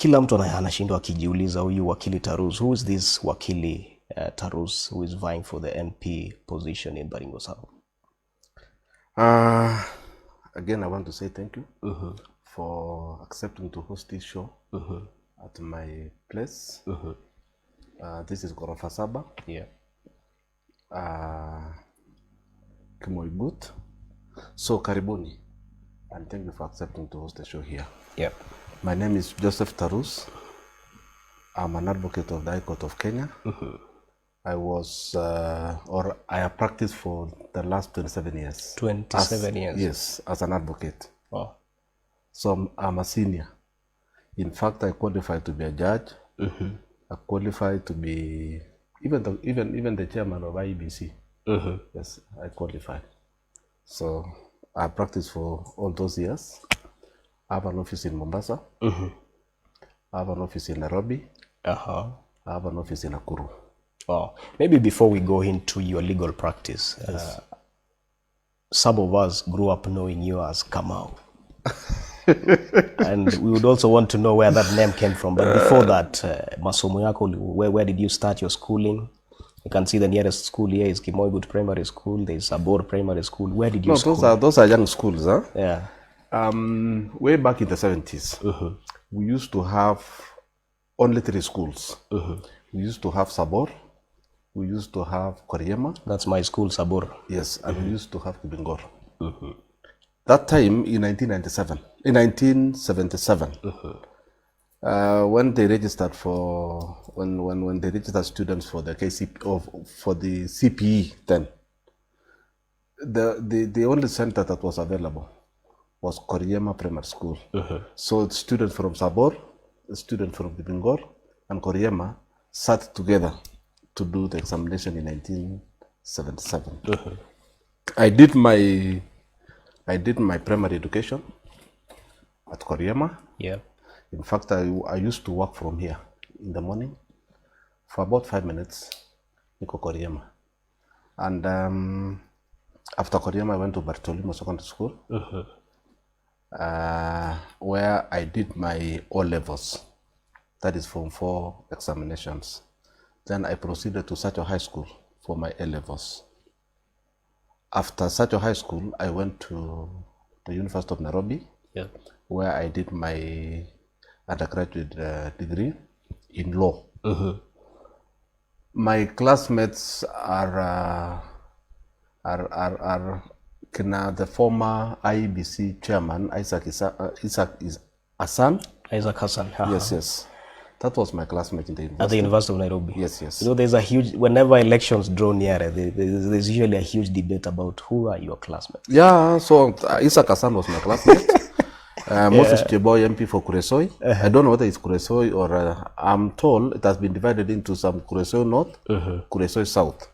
kila mtu anashindwa akijiuliza huyu Wakili Tarus, who is this Wakili Tarus who is vying for the MP position in Baringo South? Again, I want to say thank you for accepting to host this show at my place. This is Gorofa Saba. Yeah. Kimoibut. So, karibuni. And thank you for accepting to host the show here. Yeah. My name is Joseph Tarus. I'm an advocate of the High Court of Kenya. I was, or I have practiced for the last 27 years. 27 years? Yes, as an advocate. Oh. So I'm a senior. In fact, I qualified to be a judge. I qualified to be even the chairman of IEBC. Yes, I qualified. So I practiced for all those years. I have an office in Mombasa. I have an office in Nairobi. I have an office in Nakuru. Oh, maybe before we go into your legal practice, yes. Some of us grew up knowing you as Kamau. And we would also want to know where that name came from. But before that, masomo yako, where did you start your schooling? You can see the nearest school here is Kimoibut Primary School. There is Abor Primary School. Where did you school? Those are young schools, huh? Yeah. Way back in the 70s, we used to have only 3 schools. We used to have Sabor. We used to have Koriema. That's my school, Sabor. Yes, and we used to have Kibingor. That time in 1977, when they registered when they registered students for the for the CPE, then the only center that was available was Koriema Primary School. So students from Sabor, students from Kibingor, and Koriema sat together to do the examination in 1977. I did my primary education at Koriema. Yeah. In fact, I used to work from here in the morning for about 5 minutes in Koriema. And after Koriema, I went to Bartolimo Secondary School, where I did my O-levels. That is Form 4 examinations. Then I proceeded to Sacho High School for my A-levels. After Sacho High School, I went to the University of Nairobi, where I did my undergraduate degree in law. My classmates are the former IEBC chairman, Isaac Hassan. Isaac Hassan. Yes. That was my classmate in the university. At the University of Nairobi. Yes. You know, there's a huge, whenever elections draw nearer, there's usually a huge debate about who are your classmates. Yeah, so Isaac Hassan was my classmate. Moses Cheboy, MP for Kuresoi. I don't know whether it's Kuresoi or I'm told it has been divided into some Kuresoi North, Kuresoi South.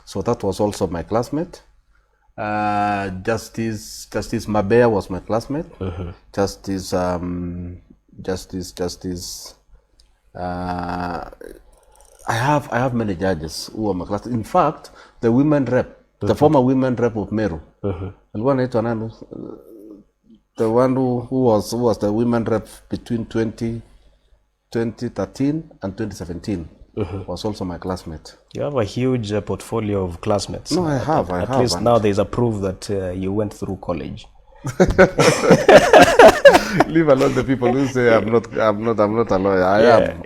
So that was also my classmate. Justice Mabea was my classmate. I have many judges who are my class. In fact, the women rep, the former women rep of Meru, the one who was the women rep between 2013 and 2017 was also my classmate. You have a huge portfolio of classmates. No, I have. At least now there's a proof that you went through college. Leave alone the people who say I'm not a lawyer.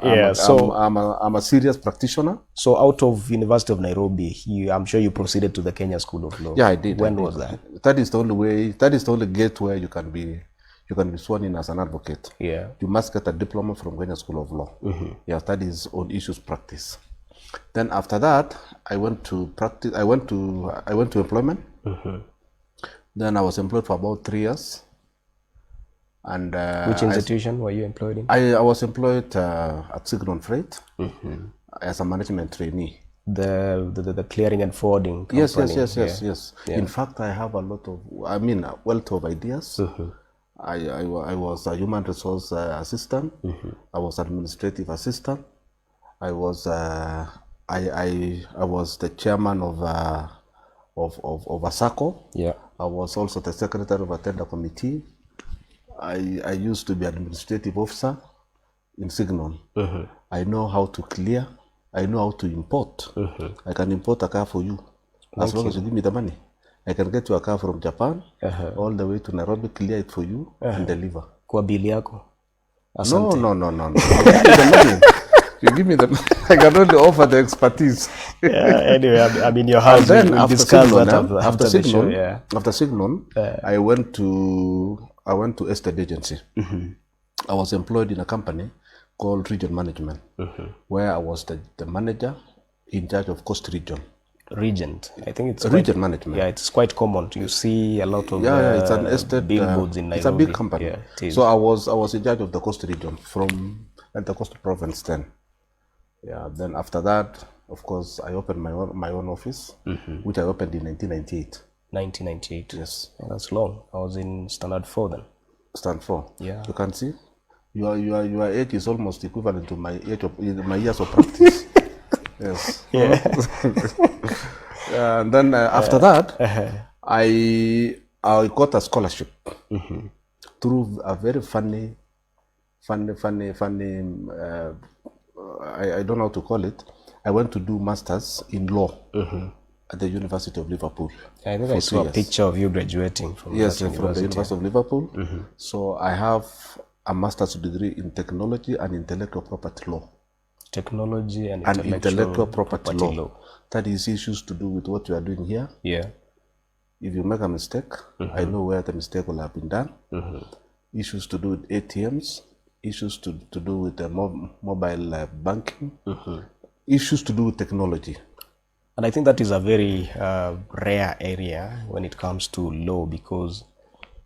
I'm a serious practitioner. So out of University of Nairobi, I'm sure you proceeded to the Kenya School of Law. Yeah, I did. When was that? That is the only way. That is the only gate where you can be sworn in as an advocate. Yeah. You must get a diploma from Kenya School of Law. Yes, that is on issues practice. Then after that, I went to practice. I went to employment. Then I was employed for about 3 years. And which institution were you employed in? I was employed at Signal Freight as a management trainee. The clearing and forwarding company. Yes. Yeah. In fact, I have a wealth of ideas. I was a human resource assistant. I was administrative assistant. I was the chairman of ASACO. Yeah. I was also the secretary of a tender committee. I used to be administrative officer. in Signal. I know how to clear. I know how to import. I can import a car for you. As long as you give me the money. I can get you a car from Japan all the way to Nairobi, clear it for you and deliver. Kwa bili yako? No. I'll give you the money. You give me the money. I can only offer the expertise. Anyway, I mean, your house, we'll discuss that after the show. Yeah. After Signal, I went to estate agency. I was employed in a company called Region Management, where I was the manager in charge of Coast Region. Regent, I think it's Region Management. Yeah, it's quite common. You see a lot of it's an estate billboards in Nairobi. It's a big company. Yeah, it is. So I was in charge of the Coast Region and the Coast Province then. Yeah. Then after that, of course, I opened my own office, which I opened in 1998. 1998. Yes. Oh, that's long. I was in Standard 4 then. Standard 4. Yeah. You can see, your age is almost equivalent to my years of practice. Yes. Yeah. And then after that, I got a scholarship through a very funny. I don't know how to call it. I went to do masters in law at the University of Liverpool. I think I saw a picture of you graduating from from the University of Liverpool. So I have a master's degree in technology and intellectual property law. Technology and intellectual property law. That is issues to do with what you are doing here. Yeah. If you make a mistake, I know where the mistake will have been done. Issues to do with ATMs, issues to do with the mobile banking, issues to do with technology. And I think that is a very rare area when it comes to law, because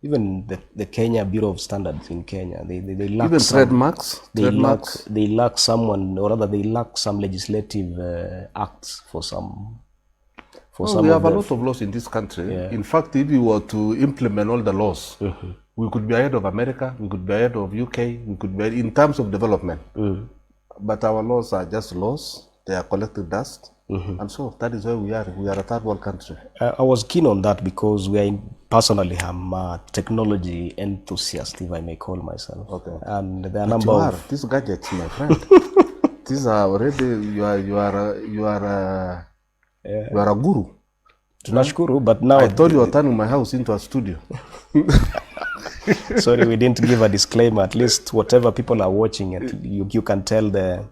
even the Kenya Bureau of Standards in Kenya, they lack even some, trademarks. They lack someone, or rather they lack some legislative acts for some. We have a lot of laws in this country. Yeah. In fact, if we were to implement all the laws, we could be ahead of America, we could be ahead of UK, we could be in terms of development. But our laws are just laws. They are collecting dust. And so that is where we are. We are a third world country. I was keen on that because personally I'm a technology enthusiast, if I may call myself. Okay. And there are a number of these gadgets, my friend. These are already you are a guru. Tunashukuru, but now I thought you were turning my house into a studio. Sorry, we didn't give a disclaimer. At least whatever people are watching it, you can tell the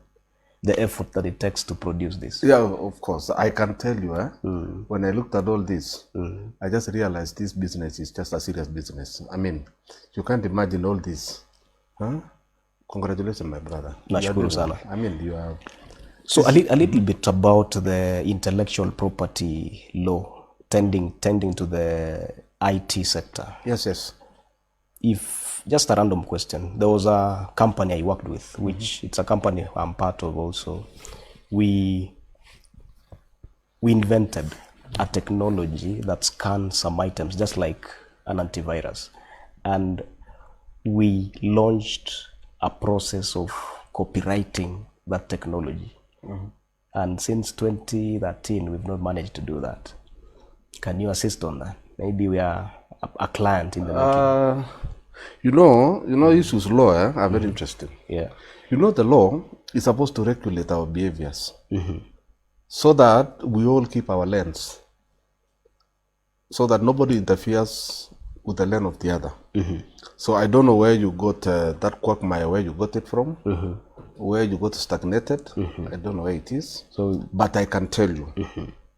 effort that it takes to produce this. Yeah, of course. I can tell you, when I looked at all this, I just realized this business is just a serious business. I mean, you can't imagine all this. Huh? Congratulations, my brother. Nashukuru sana. I mean, you are... So a little bit about the intellectual property law tending to the IT sector. Yes. If just a random question, there was a company I worked with, which it's a company I'm part of also. We invented a technology that scans some items just like an antivirus, and we launched a process of copyrighting that technology. And since 2013, we've not managed to do that. Can you assist on that? Maybe we are a client in the making. You know, issues law are very interesting. Yeah. You know, the law is supposed to regulate our behaviors so that we all keep our lanes, so that nobody interferes with the lane of the other. So I don't know where you got that quagmire, where you got it from, where you got stagnated. I don't know where it is. But I can tell you,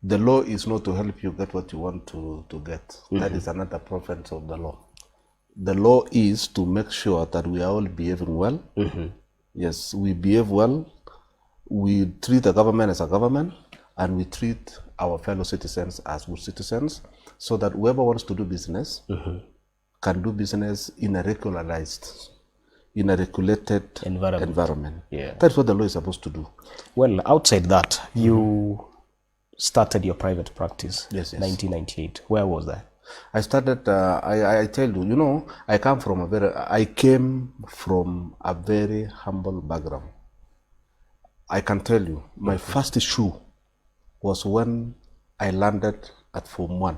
the law is not to help you get what you want to get. That is another province of the law. The law is to make sure that we are all behaving well. Yes, we behave well. We treat the government as a government, and we treat our fellow citizens as good citizens, so that whoever wants to do business can do business in a regularized, in a regulated environment. Yeah. That's what the law is supposed to do. Well, outside that, you started your private practice. Yes. 1998. Where was that? I started, I tell you, you know, I came from a very humble background. I can tell you, my first shoe was when I landed at Form 1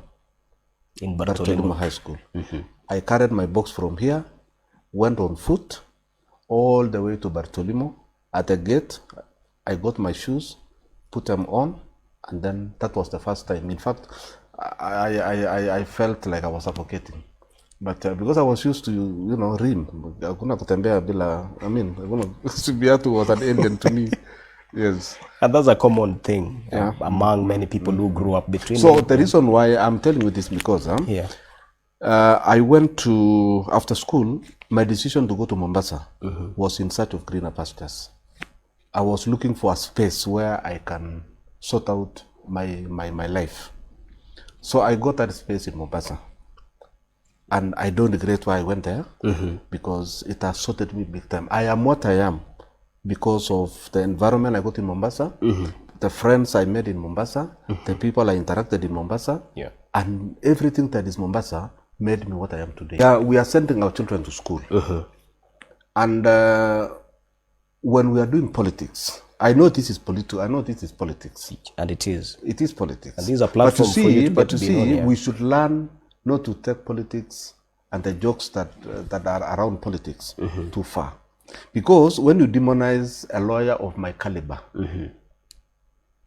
in Baringo High School. I carried my box from here, went on foot all the way to Bartolimo. At the gate, I got my shoes, put them on, and then that was the first time. In fact, I felt like I was suffocating. But because I was used to, rim, hakuna kutembea bila, Subiatu was an alien to me. Yes. And that's a common thing among many people who grew up between. So the reason why I'm telling you this because I went to, after school, my decision to go to Mombasa was in search of greener pastures. I was looking for a space where I can sort out my life. So I got that space in Mombasa. And I don't regret why I went there because it has sorted me big time. I am what I am because of the environment I got in Mombasa, the friends I made in Mombasa, the people I interacted in Mombasa, and everything that is Mombasa made me what I am today. Yeah, we are sending our children to school. And when we are doing politics, I know this is politics. And it is. It is politics. And these are platforms for you to get to be known, we should learn not to take politics and the jokes that are around politics too far. Because when you demonize a lawyer of my caliber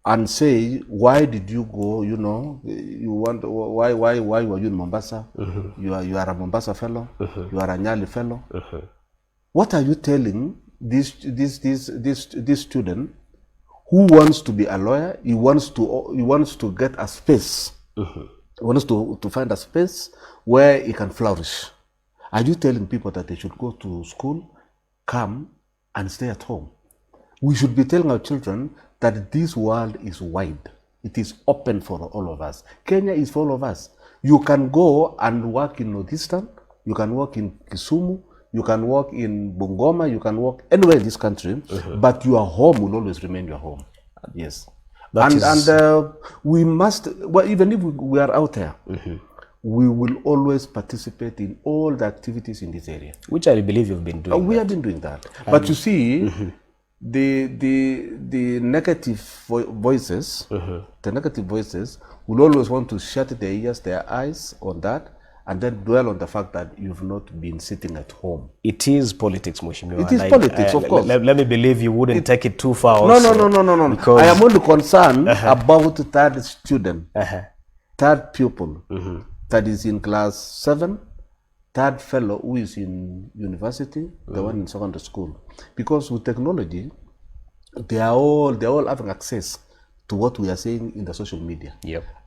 and say, why did you go, why were you in Mombasa? You are a Mombasa fellow, you are a Nyali fellow. What are you telling this student who wants to be a lawyer? He wants to get a space. He wants to find a space where he can flourish. Are you telling people that they should go to school, come and stay at home? We should be telling our children that this world is wide. It is open for all of us. Kenya is for all of us. You can go and work in Northeastern, you can work in Kisumu, you can work in Bungoma, you can work anywhere in this country, but your home will always remain your home. Yes. And we must, well, even if we are out there, we will always participate in all the activities in this area. Which I believe you've been doing. We have been doing that. But you see, the negative voices, will always want to shut their ears, their eyes on that, and then dwell on the fact that you've not been sitting at home. It is politics, Mheshimiwa. It is politics, of course. Let me believe you wouldn't take it too far. No. I am only concerned about third student, third pupil that is in class 7, third fellow who is in university, the one in secondary school. Because with technology, they are all having access to what we are saying in the social media.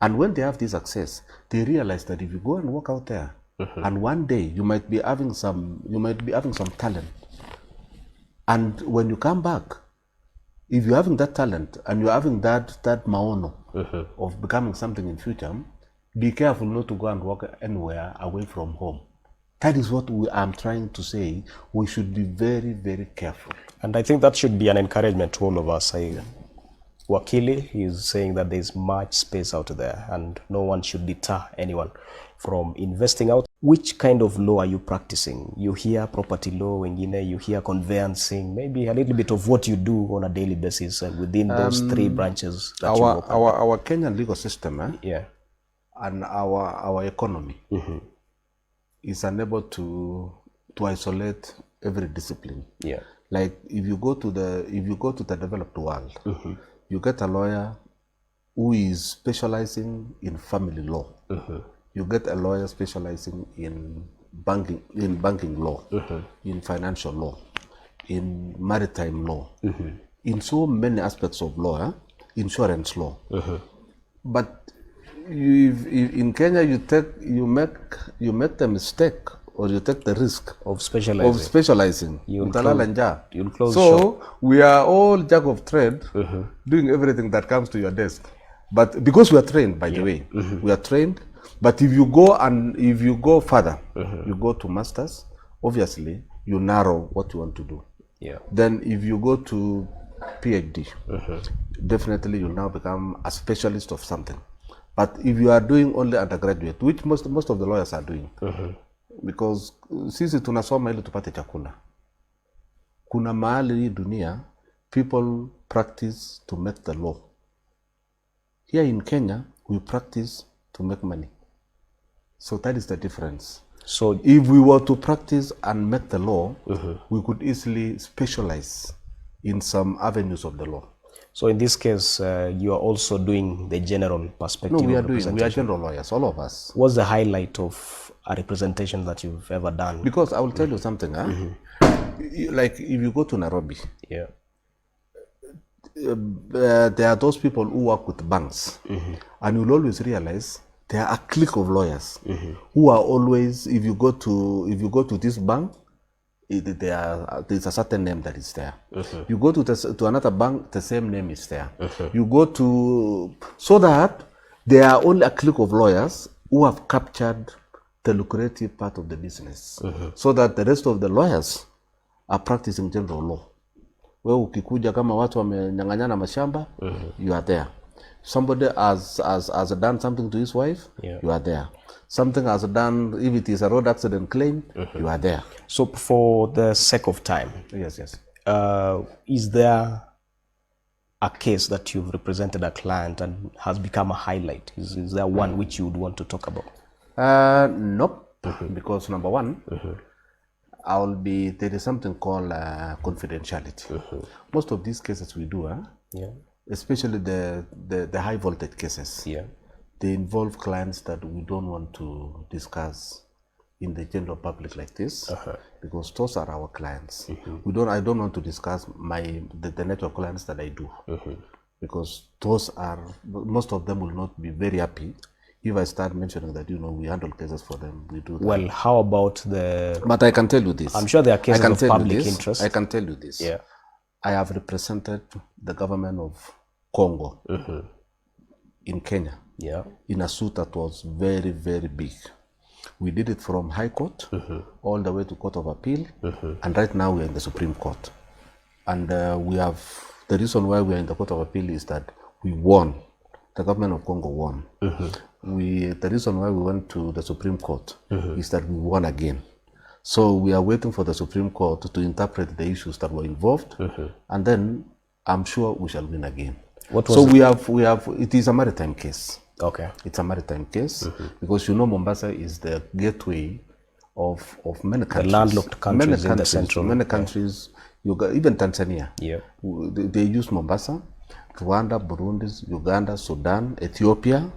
And when they have this access, they realize that if you go and walk out there, and one day you might be having some talent, and when you come back, if you're having that talent and you're having that maono of becoming something in future, be careful not to go and work anywhere away from home. That is what I'm trying to say. We should be very, very careful. And I think that should be an encouragement to all of us. Wakili is saying that there's much space out there and no one should deter anyone from investing out. Which kind of law are you practicing? You hear property law, you hear conveyancing, maybe a little bit of what you do on a daily basis within those 3 branches that our Kenyan legal system and our economy is unable to isolate every discipline. Like if you go to the developed world, you get a lawyer who is specializing in family law. You get a lawyer specializing in banking law, in financial law, in maritime law, in so many aspects of law, insurance law. But in Kenya, you make the mistake or you take the risk of specializing. You'll close shop. We are all jack of trade, doing everything that comes to your desk. But because we are trained, by the way, we are trained. But if you go further, you go to masters, obviously you narrow what you want to do. Then if you go to PhD, definitely you'll now become a specialist of something. But if you are doing only undergraduate, which most of the lawyers are doing, because sisi tunasoma ili tupate chakula. Kuna mahali dunia, people practice to make the law. Here in Kenya, we practice to make money. So that is the difference. So if we were to practice and make the law, we could easily specialize in some avenues of the law. So in this case, you are also doing the general perspective. No, we are general lawyers, all of us. What's the highlight of a representation that you've ever done? Because I will tell you something, like if you go to Nairobi, Yeah. There are those people who work with banks, and you'll always realize there are a clique of lawyers who are always, if you go to this bank, there's a certain name that is there. You go to another bank, the same name is there. You go to, so that there are only a clique of lawyers who have captured the lucrative part of the business, so that the rest of the lawyers are practicing general law. Wewe ukikuja kama watu wamenyang'anyana mashamba, you are there. Somebody has done something to his wife, you are there. Something has done, if it is a road accident claim, you are there. So for the sake of time, Yes. is there a case that you've represented a client and has become a highlight? Is there one which you would want to talk about? Nope, because number one, there is something called confidentiality. Most of these cases we do, especially the high voltage cases, they involve clients that we don't want to discuss in the general public like this, because those are our clients. I don't want to discuss the network clients that I do, because most of them will not be very happy if I start mentioning that, we handle cases for them, we do that. Well, how about But I can tell you this. I'm sure there are cases of public interest. I can tell you this. Yeah. I have represented the government of Congo in Kenya in a suit that was very, very big. We did it from High Court all the way to Court of Appeal, and right now we are in the Supreme Court. And the reason why we are in the Court of Appeal is that we won. The government of Congo won. The reason why we went to the Supreme Court is that we won again. So we are waiting for the Supreme Court to interpret the issues that were involved, and then I'm sure we shall win again. We have. It is a maritime case. Okay. It's a maritime case because Mombasa is the gateway of many countries. The landlocked countries in the central. Many countries, even Tanzania. Yeah. They use Mombasa. Rwanda, Burundi, Uganda, Sudan, Ethiopia,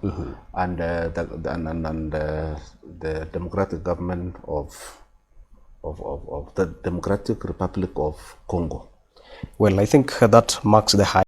and the democratic government of the Democratic Republic of Congo. Well, I think that marks the high